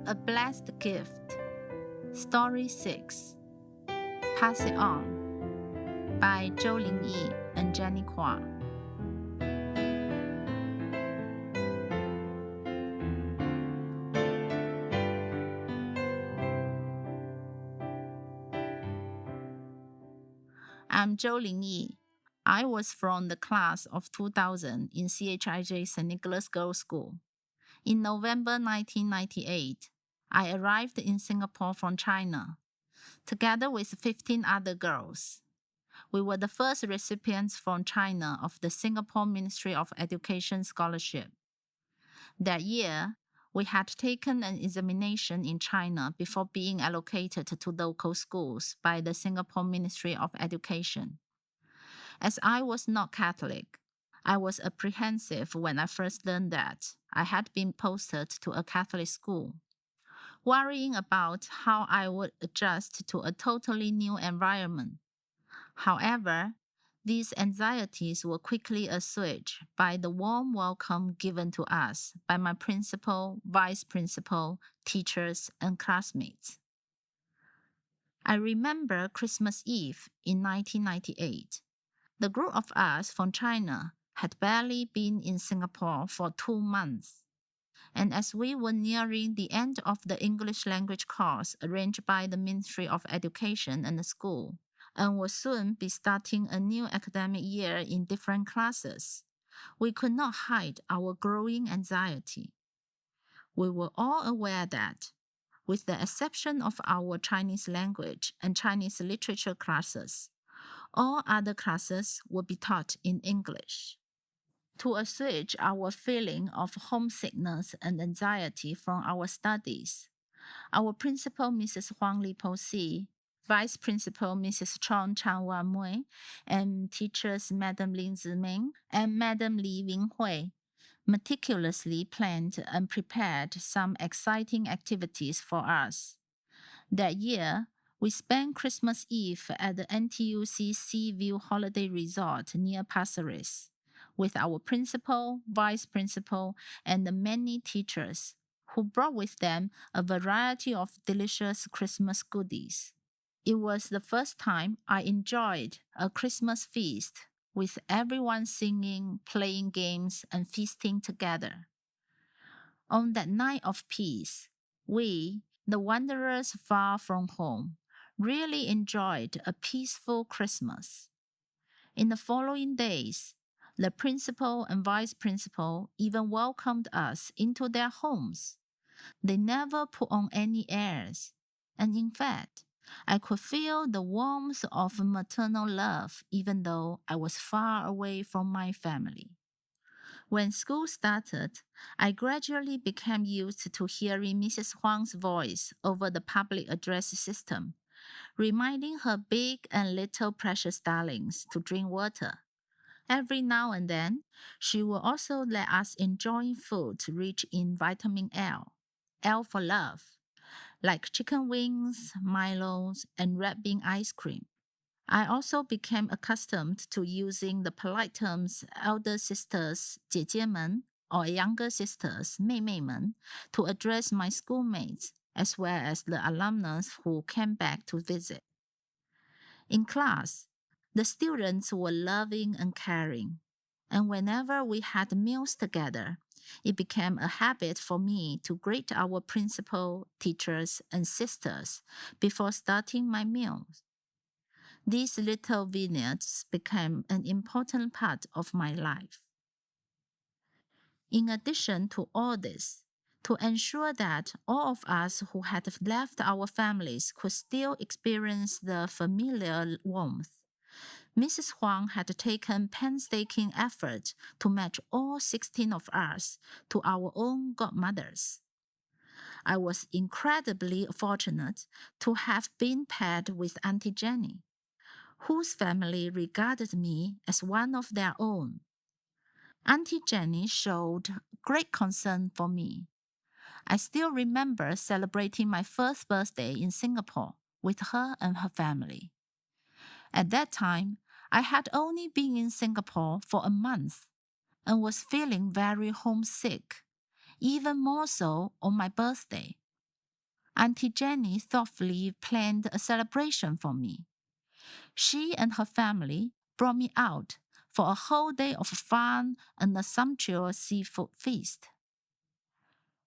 A Blessed Gift. Story 6. Pass It On by Zhou Lingyi and Jenny Kwa. I'm Zhou Lingyi. I was from the class of 2000 in CHIJ St. Nicholas Girls' School. In November 1998, I arrived in Singapore from China, together with 15 other girls. We were the first recipients from China of the Singapore Ministry of Education scholarship. That year, we had taken an examination in China before being allocated to local schools by the Singapore Ministry of Education. As I was not Catholic, I was apprehensive when I first learned that I had been posted to a Catholic school, worrying about how I would adjust to a totally new environment. However, these anxieties were quickly assuaged by the warm welcome given to us by my principal, vice principal, teachers, and classmates. I remember Christmas Eve in 1998. The group of us from China had barely been in Singapore for 2 months. And as we were nearing the end of the English language course arranged by the Ministry of Education and the school, and will soon be starting a new academic year in different classes, we could not hide our growing anxiety. We were all aware that, with the exception of our Chinese language and Chinese literature classes, all other classes would be taught in English. To assuage our feeling of homesickness and anxiety from our studies, our principal, Mrs. Huang Lipo Si, Vice Principal Mrs. Chong Chan Wan Mui, and teachers Madam Lin Ziming and Madam Li Winghui meticulously planned and prepared some exciting activities for us. That year, we spent Christmas Eve at the NTUC Sea View Holiday Resort near Pasir Ris with our principal, vice principal, and the many teachers who brought with them a variety of delicious Christmas goodies. It was the first time I enjoyed a Christmas feast with everyone singing, playing games, and feasting together. On that night of peace, we, the wanderers far from home, really enjoyed a peaceful Christmas. In the following days, the principal and vice principal even welcomed us into their homes. They never put on any airs, and in fact, I could feel the warmth of maternal love even though I was far away from my family. When school started, I gradually became used to hearing Mrs. Huang's voice over the public address system, reminding her big and little precious darlings to drink water. Every now and then, she will also let us enjoy food rich in vitamin L, L for love, like chicken wings, Milos, and red bean ice cream. I also became accustomed to using the polite terms elder sisters, 姐姐们, or younger sisters, 妹妹们, to address my schoolmates as well as the alumnus who came back to visit. In class, the students were loving and caring, and whenever we had meals together, it became a habit for me to greet our principal, teachers, and sisters before starting my meals. These little vignettes became an important part of my life. In addition to all this, to ensure that all of us who had left our families could still experience the familiar warmth, Mrs. Huang had taken painstaking effort to match all 16 of us to our own godmothers. I was incredibly fortunate to have been paired with Auntie Jenny, whose family regarded me as one of their own. Auntie Jenny showed great concern for me. I still remember celebrating my first birthday in Singapore with her and her family. At that time, I had only been in Singapore for a month and was feeling very homesick, even more so on my birthday. Auntie Jenny thoughtfully planned a celebration for me. She and her family brought me out for a whole day of fun and a sumptuous seafood feast.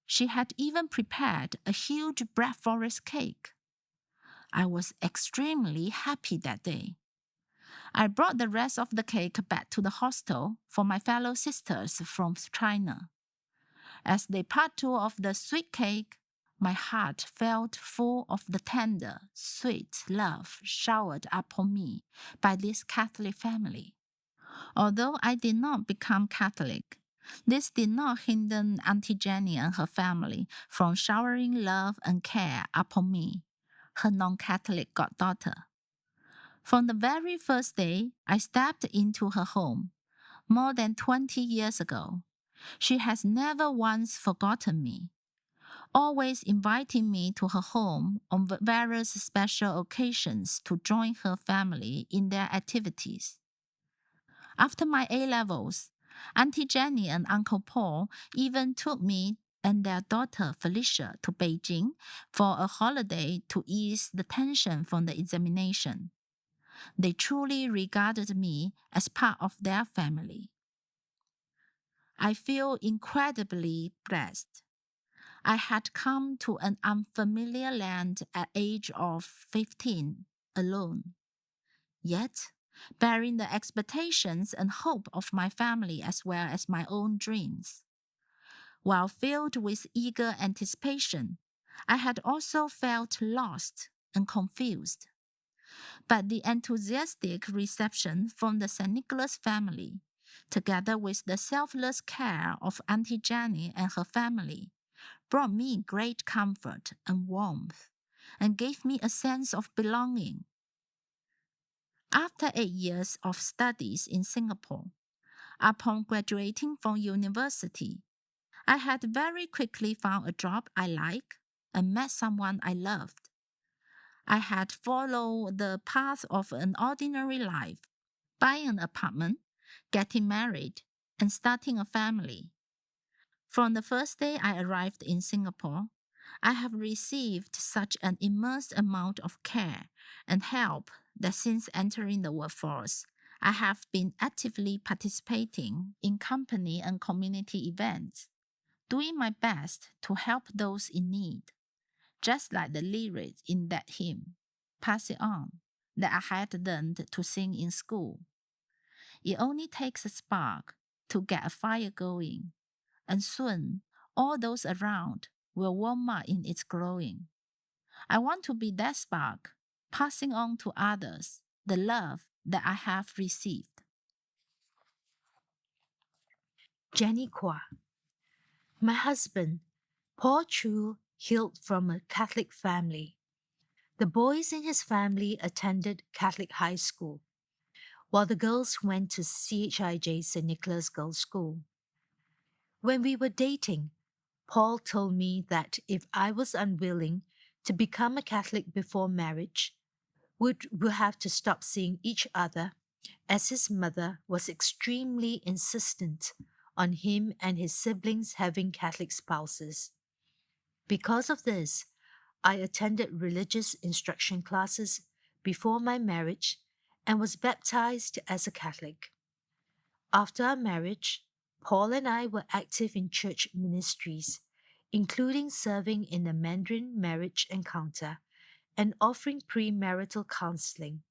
She had even prepared a huge Black Forest cake. I was extremely happy that day. I brought the rest of the cake back to the hostel for my fellow sisters from China. As they partook of the sweet cake, my heart felt full of the tender, sweet love showered upon me by this Catholic family. Although I did not become Catholic, this did not hinder Auntie Jenny and her family from showering love and care upon me, her non-Catholic goddaughter. From the very first day I stepped into her home, more than 20 years ago, she has never once forgotten me, always inviting me to her home on various special occasions to join her family in their activities. After my A-levels, Auntie Jenny and Uncle Paul even took me and their daughter Felicia to Beijing for a holiday to ease the tension from the examination. They truly regarded me as part of their family. I feel incredibly blessed. I had come to an unfamiliar land at age of 15 alone. Yet, bearing the expectations and hope of my family as well as my own dreams. While filled with eager anticipation, I had also felt lost and confused. But the enthusiastic reception from the St. Nicholas family, together with the selfless care of Auntie Jenny and her family, brought me great comfort and warmth, and gave me a sense of belonging. After 8 years of studies in Singapore, upon graduating from university, I had very quickly found a job I liked and met someone I loved. I had followed the path of an ordinary life, buying an apartment, getting married, and starting a family. From the first day I arrived in Singapore, I have received such an immense amount of care and help that since entering the workforce, I have been actively participating in company and community events, doing my best to help those in need, just like the lyrics in that hymn, Pass It On, that I had learned to sing in school. It only takes a spark to get a fire going, and soon all those around will warm up in its glowing. I want to be that spark, passing on to others the love that I have received. Jenny Kwa. My husband, Paul Chu, hailed from a Catholic family. The boys in his family attended Catholic high school, while the girls went to CHIJ St. Nicholas Girls' School. When we were dating, Paul told me that if I was unwilling to become a Catholic before marriage, we'd have to stop seeing each other, as his mother was extremely insistent on him and his siblings having Catholic spouses. Because of this, I attended religious instruction classes before my marriage and was baptized as a Catholic. After our marriage, Paul and I were active in church ministries, including serving in the Mandarin Marriage Encounter and offering premarital counseling.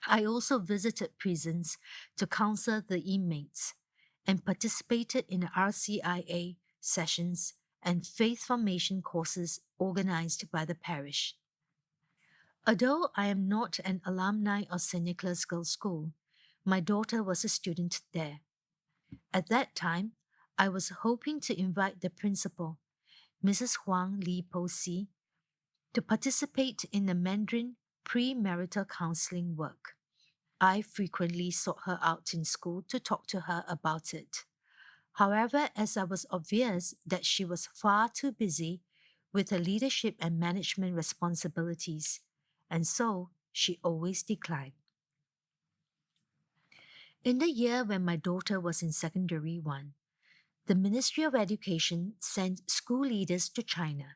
I also visited prisons to counsel the inmates and participated in RCIA sessions and faith formation courses organized by the parish. Although I am not an alumni of St. Nicholas Girls' School, my daughter was a student there. At that time, I was hoping to invite the principal, Mrs. Huang Li Po Si, to participate in the Mandarin premarital counseling work. I frequently sought her out in school to talk to her about it. However, as I was obvious that she was far too busy with her leadership and management responsibilities, and so she always declined. In the year when my daughter was in secondary 1, the Ministry of Education sent school leaders to China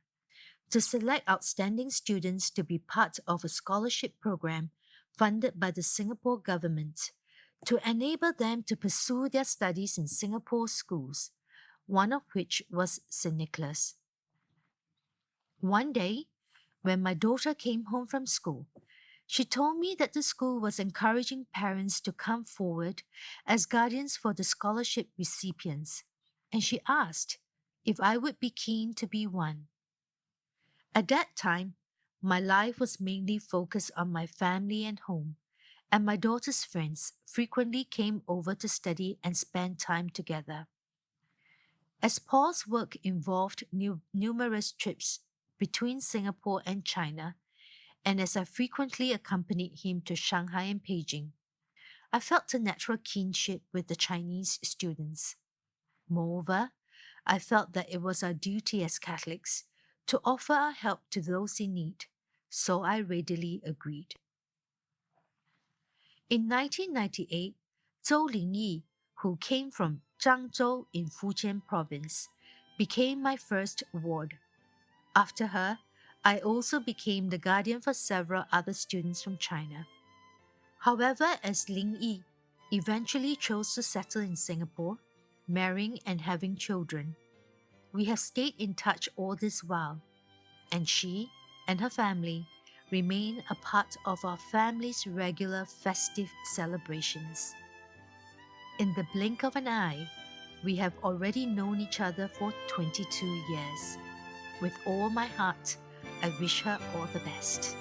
to select outstanding students to be part of a scholarship program funded by the Singapore government to enable them to pursue their studies in Singapore schools, one of which was St. Nicholas. One day, when my daughter came home from school, she told me that the school was encouraging parents to come forward as guardians for the scholarship recipients, and she asked if I would be keen to be one. At that time, my life was mainly focused on my family and home, and my daughter's friends frequently came over to study and spend time together. As Paul's work involved numerous trips between Singapore and China, and as I frequently accompanied him to Shanghai and Beijing, I felt a natural kinship with the Chinese students. Moreover, I felt that it was our duty as Catholics to offer our help to those in need, so I readily agreed. In 1998, Zhou Lingyi, who came from Zhangzhou in Fujian province, became my first ward. After her, I also became the guardian for several other students from China. However, as Ling Yi eventually chose to settle in Singapore, marrying and having children, we have stayed in touch all this while, and she and her family remain a part of our family's regular festive celebrations. In the blink of an eye, we have already known each other for 22 years. With all my heart, I wish her all the best.